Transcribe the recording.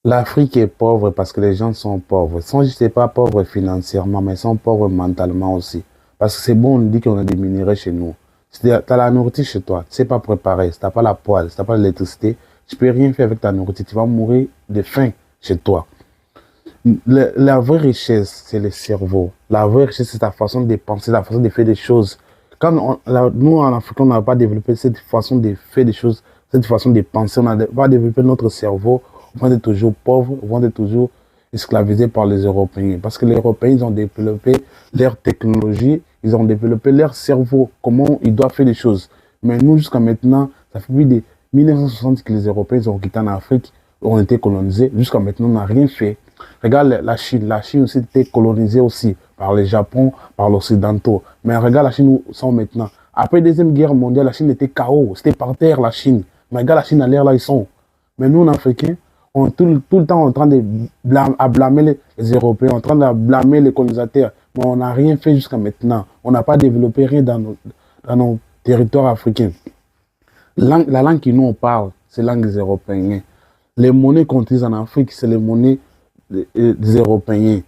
L'Afrique est pauvre parce que les gens sont pauvres. Ils sont juste pas pauvres financièrement, mais ils sont pauvres mentalement aussi. Parce que c'est bon, on dit qu'on a des minéraux chez nous. Si tu as la nourriture chez toi, tu sais pas préparer, si tu n'as pas la poêle, si tu n'as pas l'électricité, tu peux rien faire avec ta nourriture. Tu vas mourir de faim chez toi. La vraie richesse, c'est le cerveau. La vraie richesse, c'est ta façon de penser, la façon de faire des choses. Nous, en Afrique, on n'a pas développé cette façon de faire des choses, cette façon de penser. On n'a pas développé notre cerveau. On va être toujours pauvres, on va être toujours esclavisés par les Européens. Parce que les Européens, ils ont développé leur technologie, ils ont développé leur cerveau, comment ils doivent faire les choses. Mais nous, jusqu'à maintenant, ça fait plus de 1960 que les Européens ont quitté en Afrique, ont été colonisés. Jusqu'à maintenant, on n'a rien fait. Regarde la Chine. La Chine aussi était colonisée aussi par le Japon, par l'Occidentaux. Mais regarde la Chine où ils sont maintenant. Après la Deuxième Guerre mondiale, la Chine était KO. C'était par terre, la Chine. Mais regarde la Chine à l'air, là, ils sont. Mais nous, en Africains, on est tout le temps en train de blâmer les Européens, en train de blâmer les colonisateurs. Mais on n'a rien fait jusqu'à maintenant. On n'a pas développé rien dans nos territoires africains. La langue que nous on parle, c'est la langue des Européens. Les monnaies qu'on utilise en Afrique, c'est les monnaies des Européens.